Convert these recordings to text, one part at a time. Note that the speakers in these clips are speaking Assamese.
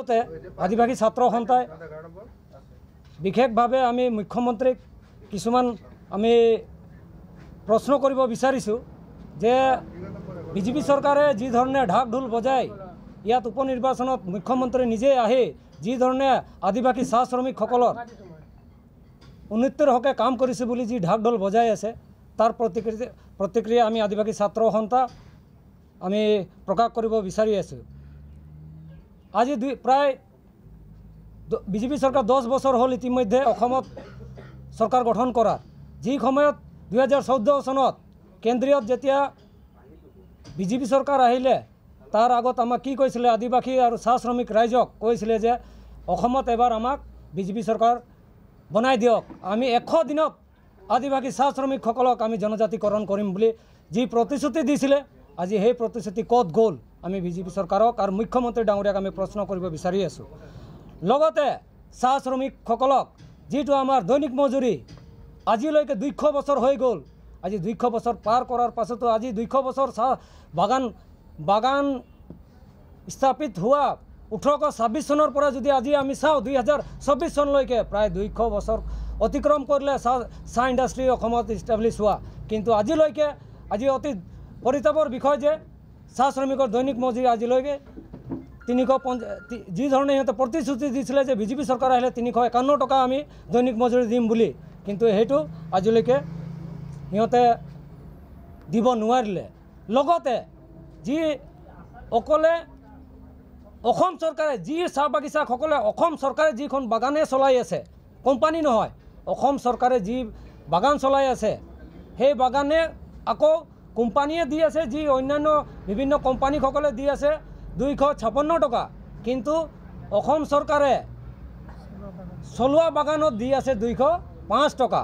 মাজতে আদিবাসী ছাত্ৰ সন্থাই বিশেষভাৱে আমি মুখ্যমন্ত্ৰীক কিছুমান আমি প্ৰশ্ন কৰিব বিচাৰিছোঁ যে বিজেপি চৰকাৰে যি ধৰণে ঢাক ঢোল বজাই ইয়াত উপনিৰ্বাচনত মুখ্যমন্ত্ৰী নিজে আহি যি ধৰণে আদিবাসী চাহ শ্ৰমিকসকলৰ উন্নতিৰ হকে কাম কৰিছে বুলি যি ঢাক ঢোল বজাই আছে তাৰ প্ৰতিক্ৰিয়া আমি আদিবাসী ছাত্ৰ সন্থা আমি প্ৰকাশ কৰিব বিচাৰি আছোঁ। আজি প্ৰায় বিজেপি চৰকাৰ 10 বছৰ হ'ল ইতিমধ্যে অসমত চৰকাৰ গঠন কৰা। যি সময়ত 2014 চনত কেন্দ্ৰীয়ত যেতিয়া বিজেপি চৰকাৰ আহিলে তাৰ আগত আমাক কি কৈছিলে আদিবাসী আৰু চাহ শ্ৰমিক ৰাইজক কৈছিলে যে অসমত এবাৰ আমাক বিজেপি চৰকাৰ বনাই দিয়ক, আমি 100 দিনত আদিবাসী চাহ শ্ৰমিকসকলক আমি জনজাতিকৰণ কৰিম বুলি যি প্ৰতিশ্ৰুতি দিছিলে আজি সেই প্ৰতিশ্ৰুতি ক'ত গ'ল আমি বিজেপি চৰকাৰক আৰু মুখ্যমন্ত্ৰী ডাঙৰীয়াক আমি প্ৰশ্ন কৰিব বিচাৰি আছোঁ। লগতে চাহ শ্ৰমিকসকলক যিটো আমাৰ দৈনিক মজুৰি আজিলৈকে 200 বছৰ হৈ গ'ল, আজি 200 বছৰ পাৰ কৰাৰ পাছতো আজি 200 বছৰ চাহ বাগান স্থাপিত হোৱা 1826 চনৰ পৰা যদি আজি আমি চাওঁ 2024 চনলৈকে প্ৰায় 200 বছৰ অতিক্ৰম কৰিলে চাহ ইণ্ডাষ্ট্ৰী অসমত ইষ্টাব্লিছ হোৱা, কিন্তু আজিলৈকে আজি অতি পৰিতাপৰ বিষয় যে চাহ শ্ৰমিকৰ দৈনিক মজুৰি আজিলৈকে 350 যি ধৰণে সিহঁতে প্ৰতিশ্ৰুতি দিছিলে যে বিজেপি চৰকাৰ আহিলে 351 টকা আমি দৈনিক মজুৰি দিম বুলি, কিন্তু সেইটো আজিলৈকে সিহঁতে দিব নোৱাৰিলে। লগতে যি অকলে অসম চৰকাৰে যি চাহ বাগিচাসকলে অসম চৰকাৰে যিখন বাগানে চলাই আছে, কোম্পানী নহয়, অসম চৰকাৰে যি বাগান চলাই আছে সেই বাগানে আকৌ কোম্পানীয়ে দি আছে, যি অন্যান্য বিভিন্ন কোম্পানীসকলে দি আছে 256 টকা, কিন্তু অসম চৰকাৰে চলোৱা বাগানত দি আছে 205 টকা।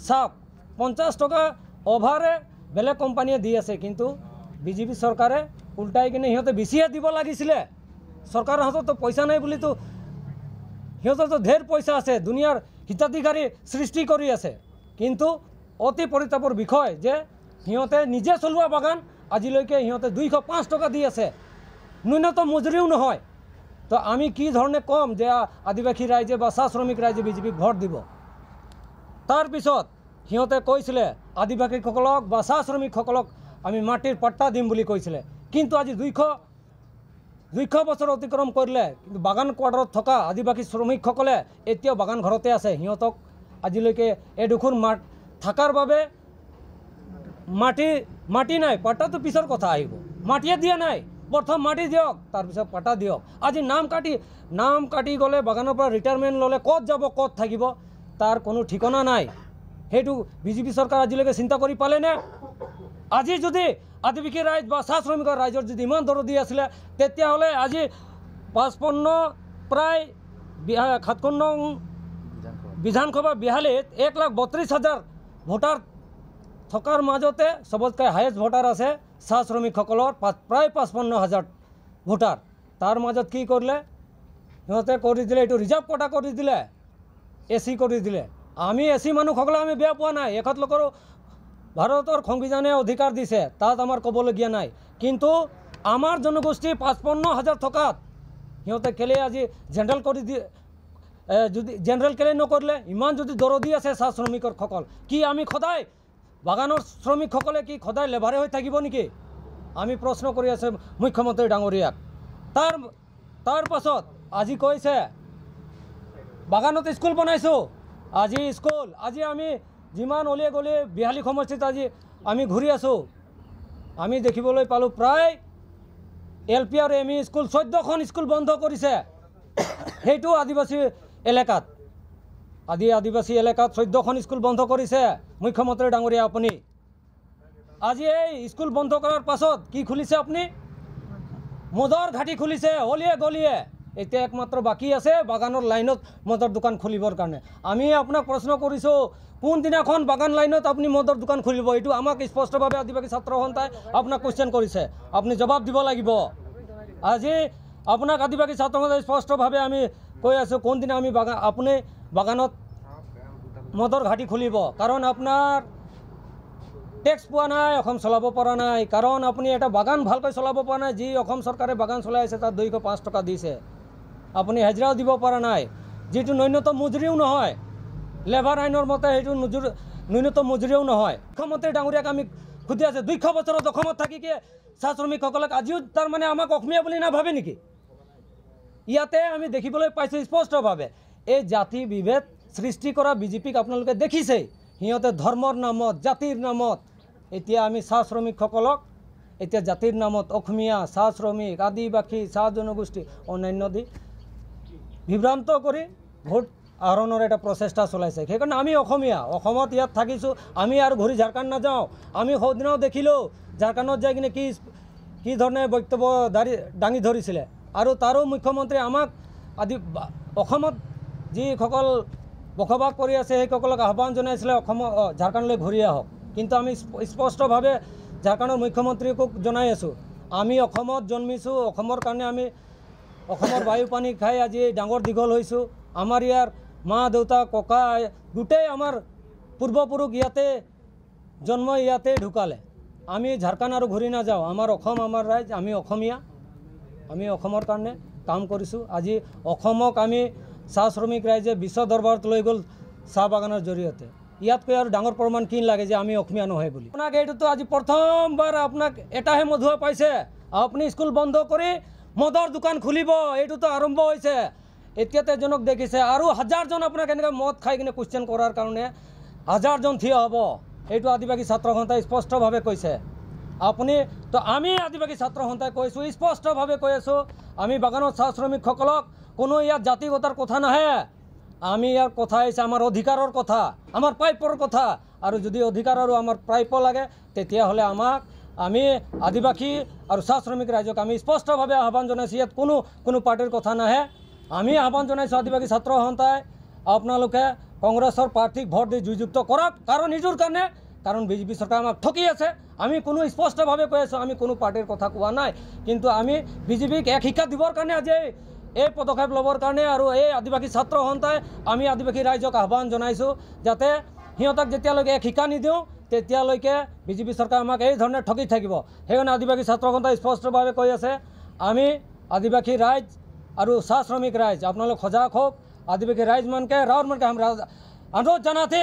চাওক 50 টকা অভাৰে বেলেগ কোম্পানীয়ে দি আছে, কিন্তু বিজেপি চৰকাৰে উল্টাই কিনে সিহঁতে বেছিয়ে দিব লাগিছিলে। চৰকাৰৰ হাততো পইচা নাই বুলিতো সিহঁতৰতো ঢেৰ পইচা আছে, দুনিয়াৰ হিতাধিকাৰী সৃষ্টি কৰি আছে, কিন্তু অতি পৰিতাপৰ বিষয় যে সিহঁতে নিজে চলোৱা বাগান আজিলৈকে সিহঁতে 205 টকা দি আছে, ন্যূনতম মজুৰিও নহয়। তো আমি কি ধৰণে কম যে আদিবাসী ৰাইজে বা চাহ শ্ৰমিক ৰাইজে বিজেপিক ভোট দিব? তাৰপিছত সিহঁতে কৈছিলে আদিবাসীসকলক বা চাহ শ্ৰমিকসকলক আমি মাটিৰ পাট্টা দিম বুলি কৈছিলে, কিন্তু আজি 200 বছৰ অতিক্ৰম কৰিলে কিন্তু বাগান কোৱাৰ্টাৰত থকা আদিবাসী শ্ৰমিকসকলে এতিয়াও বাগান ঘৰতে আছে। সিহঁতক আজিলৈকে এডোখৰ থকাৰ বাবে মাটি নাই, পাট্টাটো পিছৰ কথা আহিব, মাটিয়ে দিয়া নাই, প্ৰথম মাটি দিয়ক তাৰপিছত পাট্টা দিয়ক। আজি নাম কাটি গ'লে বাগানৰ পৰা ৰিটায়াৰমেণ্ট ল'লে ক'ত যাব ক'ত থাকিব তাৰ কোনো ঠিকনা নাই। সেইটো বিজেপি চৰকাৰ আজিলৈকে চিন্তা কৰি পালেনে? আজি যদি আদিবাসী ৰাইজ বা চাহ শ্ৰমিকৰ ৰাইজৰ যদি ইমান দৰদি আছিলে তেতিয়াহ'লে আজি 55 প্ৰায় 57 বিধানসভা বিহালীত 1,32,000 ভোটাৰ থকাৰ মাজতে সবতকৈ হায়েষ্ট ভোটাৰ আছে চাহ শ্ৰমিকসকলৰ প্ৰায় 55,000 ভোটাৰ। তাৰ মাজত কি কৰিলে সিহঁতে কৰি দিলে, এইটো ৰিজাৰ্ভ কোটা কৰি দিলে, AC কৰি দিলে। আমি AC মানুহসকলে আমি বেয়া পোৱা নাই, এখেতলোকৰো ভাৰতৰ সংবিধানে অধিকাৰ দিছে, তাত আমাৰ ক'বলগীয়া নাই, কিন্তু আমাৰ জনগোষ্ঠী 55,000 থকাত সিহঁতে কেলে আজি জেনেৰেল কৰি দিয়ে? যদি জেনেৰেল কেলে নকৰিলে? ইমান যদি দৰদি আছে চাহ শ্ৰমিকসকল, কি আমি সদায় বাগানৰ শ্ৰমিকসকলে কি সদায় লেবাৰে হৈ থাকিব নেকি? আমি প্ৰশ্ন কৰি আছোঁ মুখ্যমন্ত্ৰী ডাঙৰীয়াক। তাৰ পাছত আজি কৈছে বাগানত স্কুল বনাইছোঁ, আজি আমি যিমান অলিয়ে গলিয়ে বিহালী সমষ্টিত আজি আমি ঘূৰি আছোঁ, আমি দেখিবলৈ পালোঁ প্ৰায় LP আৰু ME স্কুল 14খন স্কুল বন্ধ কৰিছে, সেইটো আদিবাসী এলেকাত। আদিবাসী এলেকাত 14খন স্কুল বন্ধ কৰিছে মুখ্যমন্ত্ৰী ডাঙৰীয়া আপুনি। আজি এই স্কুল বন্ধ কৰাৰ পাছত কি খুলিছে আপুনি? মদৰ ঘাটি খুলিছে অলিয়ে গলিয়ে। এতিয়া একমাত্ৰ বাকী আছে বাগানৰ লাইনত মদৰ দোকান খুলিবৰ কাৰণে। আমি আপোনাক প্ৰশ্ন কৰিছোঁ কোনদিনাখন বাগান লাইনত আপুনি মদৰ দোকান খুলিব? এইটো আমাক স্পষ্টভাৱে আদিবাসী ছাত্ৰ সন্থাই আপোনাক কুৱেশ্যন কৰিছে, আপুনি জবাব দিব লাগিব। আজি আপোনাক আদিবাসী ছাত্ৰ সন্থাই স্পষ্টভাৱে আমি কৈ আছোঁ কোনদিনা আপুনি বাগানত মদৰ ঘাটি খুলিব? কাৰণ আপোনাৰ টেক্স পোৱা নাই, অসম চলাব পৰা নাই, কাৰণ আপুনি এটা বাগান ভালকৈ চলাব পৰা নাই। যি অসম চৰকাৰে বাগান চলাই আছে তাত 205 টকা দিছে। আপুনি হাজিৰাও দিব পৰা নাই, যিটো ন্যূনতম মজুৰিও নহয়, লেবাৰ আইনৰ মতে সেইটো ন্যূনতম মজুৰিও নহয়। মুখ্যমন্ত্ৰী ডাঙৰীয়াক আমি সুধি আছোঁ 200 বছৰত অসমত থাকি কি চাহ শ্ৰমিকসকলক আজিও তাৰমানে আমাক অসমীয়া বুলি নাভাবে নেকি? ইয়াতে আমি দেখিবলৈ পাইছোঁ স্পষ্টভাৱে এই জাতি বিভেদ সৃষ্টি কৰা বিজেপিক আপোনালোকে দেখিছেই। সিহঁতে ধৰ্মৰ নামত, জাতিৰ নামত এতিয়া আমি চাহ শ্ৰমিকসকলক এতিয়া জাতিৰ নামত অসমীয়া, চাহ শ্ৰমিক, আদিবাসী, চাহ জনগোষ্ঠী অন্যান্য দি বিভ্ৰান্ত কৰি ভোট আহৰণৰ এটা প্ৰচেষ্টা চলাইছে। সেইকাৰণে আমি অসমীয়া, অসমত ইয়াত থাকিছোঁ, আমি আৰু ঘূৰি ঝাৰখণ্ড নাযাওঁ। আমি সৌদিনাও দেখিলোঁ ঝাৰখণ্ডত যাই কিনে কি ধৰণে বক্তব্য দাঙি ধৰিছিলে, আৰু তাৰো মুখ্যমন্ত্ৰী আমাক অসমত যিসকল বসবাস কৰি আছে সেইসকলক আহ্বান জনাইছিলে ঝাৰখণ্ডলৈ ঘূৰি আহক। কিন্তু আমি স্পষ্টভাৱে ঝাৰখণ্ডৰ মুখ্যমন্ত্ৰীকো জনাই আছোঁ, আমি অসমত জন্মিছোঁ, অসমৰ কাৰণে আমি অসমৰ বায়ু পানী খাই আজি ডাঙৰ দীঘল হৈছোঁ। আমাৰ ইয়াৰ মা দেউতা ককা গোটেই আমাৰ পূৰ্বপুৰুষ ইয়াতে জন্ম, ইয়াতে ঢুকালে। আমি ঝাৰখণ্ড আৰু ঘূৰি নাযাওঁ। আমাৰ অসম, আমাৰ ৰাইজ, আমি অসমীয়া, আমি অসমৰ কাৰণে কাম কৰিছোঁ। আজি অসমক আমি চাহ শ্ৰমিক ৰাইজে বিশ্ব দৰবাৰত লৈ গ'ল চাহ বাগানৰ জৰিয়তে। ইয়াতকৈ আৰু ডাঙৰ প্ৰমাণ কি লাগে যে আমি অসমীয়া নহয় বুলি? আপোনাক এইটোতো আজি প্ৰথমবাৰ আপোনাক এটাহে মধুৱা পাইছে, আপুনি স্কুল বন্ধ কৰি মদৰ দোকান খুলিব, এইটোতো আৰম্ভ হৈছে। এতিয়াতে জনক দেখিছে আৰু 1000জন আপোনাক এনেকৈ মদ খাই কিনে কুৱেশ্যন কৰাৰ কাৰণে 1000জন থিয় হ'ব। এইটো আদিবাসী ছাত্ৰ সন্থাই স্পষ্টভাৱে কৈছে। আপুনি তো আমি আদিবাসী ছাত্ৰ সন্থাই কৈছোঁ, স্পষ্টভাৱে কৈ আছোঁ, আমি বাগানৰ চাহ শ্ৰমিকসকলক কোনো ইয়াত জাতিগতাৰ কথা নাহে। আমি ইয়াৰ কথা আহিছে আমাৰ অধিকাৰৰ কথা, আমাৰ প্ৰাপ্যৰ কথা। আৰু যদি অধিকাৰ আৰু আমাৰ প্ৰাপ্য লাগে তেতিয়াহ'লে আমি আদিবাসী আৰু চাহ শ্ৰমিক ৰাইজক আমি স্পষ্টভাৱে আহ্বান জনাইছোঁ। ইয়াত কোনো পাৰ্টিৰ কথা নাহে। আমি আহ্বান জনাইছোঁ আদিবাসী ছাত্ৰ সন্থাই, আপোনালোকে কংগ্ৰেছৰ প্ৰাৰ্থীক ভোট দি জয়যুক্ত কৰক। কাৰণ নিজৰ কাৰণে, কাৰণ বিজেপি চৰকাৰে আমাক ঠকি আছে। আমি কোনো স্পষ্টভাৱে কৈ আছোঁ, আমি কোনো পাৰ্টিৰ কথা কোৱা নাই, কিন্তু আমি বিজেপিক এক শিক্ষা দিবৰ কাৰণে আজি এই পদক্ষেপ ল'বৰ কাৰণে আৰু এই আদিবাসী ছাত্ৰ সন্থাই আমি আদিবাসী ৰাইজক আহ্বান জনাইছোঁ যাতে সিহঁতক যেতিয়ালৈকে এক শিক্ষা নিদিওঁ তেতিয়ালৈকে বিজেপি চৰকাৰে আমাক এই ধৰণে ঠগি থাকিব। সেইকাৰণে আদিবাসী ছাত্ৰ সন্থাই স্পষ্টভাৱে কৈ আছে, আমি আদিবাসী ৰাইজ আৰু চাহ শ্ৰমিক ৰাইজ আপোনালোক সজাগ হওক। आदिवासी राइज मन के राउर मन के हम अनुरोध जनाते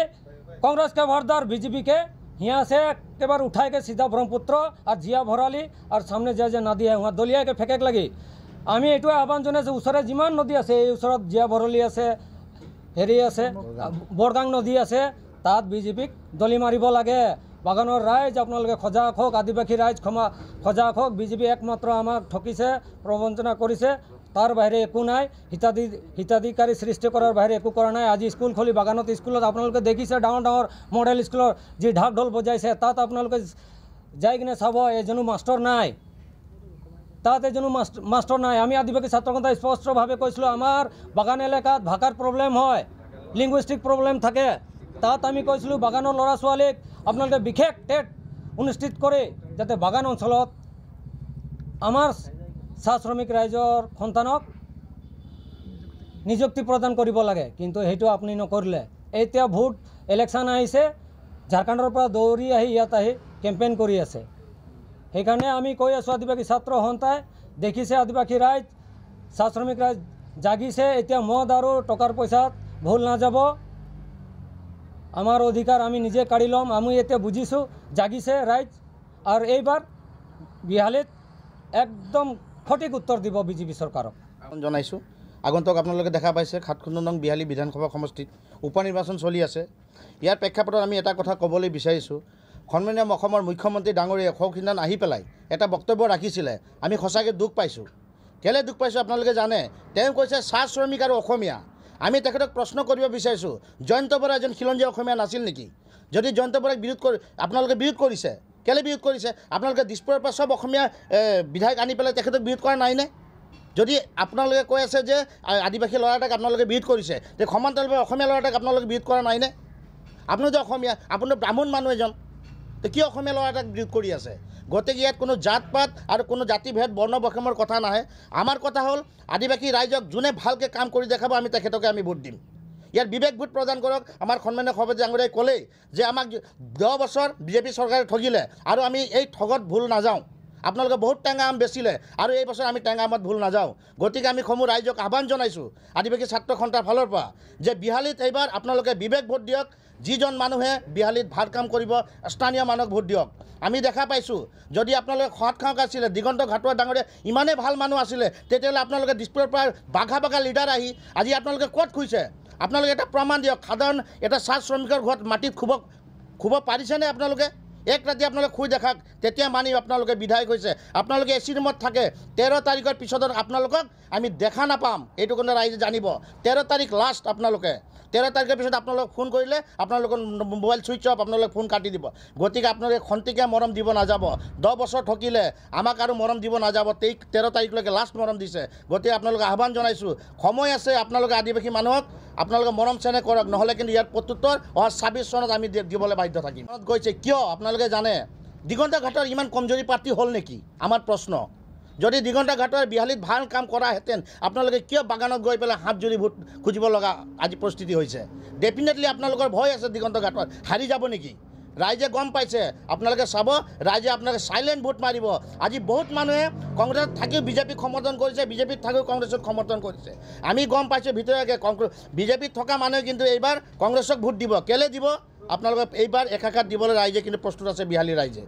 कांग्रेस के वरदार बीजेपी के यहाँ से के बार उठाए के सीधा ब्रह्मपुत्र और जिया भराली और सामने जे नदी है वहाँ दलिया के फेंकेक लगी आमी एटुए आह्वान जनाइছোঁ ওচৰে যিমান নদী আছে এই ওচৰত জিয়া ভৰলি আছে হেৰি আছে বৰগাং নদী আছে তাত বিজেপিক দলি মাৰিব লাগে। বাগানৰ ৰাইজ আপোনালোকে সজাগ হওক, আদিবাসী ৰাইজ সজাগ হওক। বিজেপি একমাত্ৰ আমাক ঠকিছে, প্ৰবঞ্চনা কৰিছে, তাৰ বাহিৰে একো নাই। হিতাধিকাৰী সৃষ্টি কৰাৰ বাহিৰে একো কৰা নাই। আজি স্কুল খুলি বাগানত স্কুলত আপোনালোকে দেখিছে ডাঙৰ ডাঙৰ মডেল স্কুলৰ যি ঢাক ঢোল বজাইছে তাত আপোনালোকে যাই কিনে চাব এজনো মাষ্টৰ নাই, তাত এজনো মাষ্টৰ নাই। আমি আদিবাসী ছাত্ৰ সন্থা স্পষ্টভাৱে কৈছিলোঁ আমাৰ বাগান এলেকাত ভাষাৰ প্ৰব্লেম হয়, লিংগুইষ্টিক প্ৰব্লেম থাকে। তাত আমি কৈছিলোঁ বাগানৰ ল'ৰা ছোৱালীক আপোনালোকে বিশেষ টেট অনুষ্ঠিত কৰি যাতে বাগান অঞ্চলত আমাৰ চাহ শ্ৰমিক ৰাইজৰ সন্তানক নিযুক্তি প্ৰদান কৰিব লাগে, কিন্তু সেইটো আপুনি নকৰিলে। এতিয়া ভোট ইলেকশ্যন আহিছে, ঝাৰখণ্ডৰ পৰা দৌৰি আহি ইয়াত আহি কেম্পেইন কৰি আছে। সেইকাৰণে আমি কৈ আছোঁ আদিবাসী ছাত্ৰ সন্থাই দেখিছে আদিবাসী ৰাইজ চাহ শ্ৰমিক ৰাইজ জাগিছে। এতিয়া মদ আৰু টকাৰ পইচাত ভুল নাযাব, আমাৰ অধিকাৰ আমি নিজে কাঢ়ি ল'ম। আমি এতিয়া বুজিছোঁ জাগিছে ৰাইজ আৰু এইবাৰ বিহালীত একদম সঠিক উত্তৰ দিব বিজেপি চৰকাৰক জনাইছোঁ। আগন্তুক আপোনালোকে দেখা পাইছে ৭ নং বিহালী বিধানসভা সমষ্টিত উপ নিৰ্বাচন চলি আছে। ইয়াৰ প্ৰেক্ষাপটত আমি এটা কথা ক'বলৈ বিচাৰিছোঁ, সন্মানীয় অসমৰ মুখ্যমন্ত্ৰী ডাঙৰীয়াই সৌখিনান আহি পেলাই এটা বক্তব্য ৰাখিছিলে, আমি সঁচাকৈ দুখ পাইছোঁ। কেলৈ দুখ পাইছোঁ আপোনালোকে জানে? তেওঁ কৈছে চাহ শ্ৰমিক আৰু অসমীয়া। আমি তেখেতক প্ৰশ্ন কৰিব বিচাৰিছোঁ, জয়ন্ত বৰা এজন খিলঞ্জীয়া অসমীয়া নাছিল নেকি? যদি জয়ন্ত বৰাক আপোনালোকে বিৰোধ কৰিছে, কেলৈ বিৰোধ কৰিছে? আপোনালোকে দিছপুৰৰ পৰা চব অসমীয়া বিধায়ক আনি পেলাই তেখেতক বিৰোধ কৰা নাইনে? যদি আপোনালোকে কৈ আছে যে আদিবাসী ল'ৰা এটাক আপোনালোকে বিৰোধ কৰিছে, তে সমান্তৰালভাৱে অসমীয়া ল'ৰা এটাক আপোনালোকে বিৰোধ কৰা নাইনে? আপুনি যে অসমীয়া, আপুনি ব্ৰাহ্মণ মানুহ এজন, তো কি অসমীয়া ল'ৰা এটাক বিৰোধ কৰি আছে? গতিকে ইয়াত কোনো জাত পাত আৰু কোনো জাতিভেদ বৰ্ণ বৈষম্যৰ কথা নাহে। আমাৰ কথা হ'ল আদিবাসী ৰাইজক যোনে ভালকৈ কাম কৰি দেখাব আমি তেখেতকে আমি ভোট দিম। ইয়াৰ বিবেক ভোট প্ৰদান কৰক। আমাৰ সন্মানীয় সভাপতি ডাঙৰীয়াই ক'লেই যে আমাক 10 বছৰ বিজেপি চৰকাৰে ঠগিলে আৰু আমি এই ঠগত ভুল নাযাওঁ। আপোনালোকে বহুত টেঙা আম বেচিলে আৰু এই বছৰ আমি টেঙা আমত ভুল নাযাওঁ গতিকে আমি সমূহ ৰাইজক আহ্বান জনাইছোঁ আদিবাসী ছাত্ৰ সন্থাৰ ফালৰ পৰা যে বিহালীত এইবাৰ আপোনালোকে বিবেক ভোট দিয়ক যিজন মানুহে বিহালীত ভাল কাম কৰিব স্থানীয় মানুহক ভোট দিয়ক আমি দেখা পাইছোঁ যদি আপোনালোকে খোৱাত খাওক আছিলে দিগন্ত ঘাটোৱা ডাঙৰীয়া ইমানেই ভাল মানুহ আছিলে তেতিয়াহ'লে আপোনালোকে দিছপুৰৰ পৰা বাঘা লিডাৰ আহি আজি আপোনালোকে ক'ত খুইছে আপোনালোকে এটা প্ৰমাণ দিয়ক সাধাৰণ এটা চাহ শ্ৰমিকৰ ঘৰত মাটিত খুব পাৰিছেনে আপোনালোকে এক ৰাতি আপোনালোকে শুই দেখাওক তেতিয়া মানি আপোনালোকে বিধায়ক হৈছে আপোনালোকে এচি ৰুমত থাকে 13 তাৰিখৰ পিছত আপোনালোকক আমি দেখা নাপাম এইটো কাৰণে ৰাইজে জানিব 13 তাৰিখ লাষ্ট আপোনালোকে 13 তাৰিখৰ পিছত আপোনালোক ফোন কৰিলে আপোনালোকৰ মোবাইল ছুইচ অফ আপোনালোকে ফোন কাটি দিব গতিকে আপোনালোকে খন্তিকে মৰম দিব নাযাব 10 বছৰ ঠকিলে আমাক আৰু মৰম দিব নাযাব 13 তাৰিখলৈকে লাষ্ট মৰম দিছে গতিকে আপোনালোকে আহ্বান জনাইছোঁ সময় আছে আপোনালোকে আদিবাসী মানুহক আপোনালোকে মৰম চেনেহ কৰক নহ'লে কিন্তু ইয়াৰ প্ৰত্যুত্তৰ 26 চনত আমি দিবলৈ বাধ্য থাকিম গৈছে কিয় আপোনালোকে জানে দিগন্ত ঘাটৰ ইমান কমজোৰি পাৰ্টি হ'ল নেকি আমাৰ প্ৰশ্ন যদি দিগন্ত ঘাটৰ বিহালীত ভাল কাম কৰাহেঁতেন আপোনালোকে কিয় বাগানত গৈ পেলাই হাত জুৰি ভোট খুজিব লগা আজি পৰিস্থিতি হৈছে ডেফিনেটলি আপোনালোকৰ ভয় আছে দিগন্ত ঘাটত হাৰি যাব নেকি ৰাইজে গম পাইছে আপোনালোকে চাব ৰাইজে আপোনালোকে চাইলেণ্ট ভোট মাৰিব আজি বহুত মানুহে কংগ্ৰেছত থাকিও বিজেপিক সমৰ্থন কৰিছে বিজেপিত থাকিও কংগ্ৰেছক সমৰ্থন কৰিছে আমি গম পাইছোঁ ভিতৰতে বিজেপিত থকা মানুহে কিন্তু এইবাৰ কংগ্ৰেছক ভোট দিব কেলৈ দিব আপোনালোকে এইবাৰ একাকাৰ দিবলৈ ৰাইজে কিন্তু প্ৰস্তুত আছে বিহালী ৰাইজে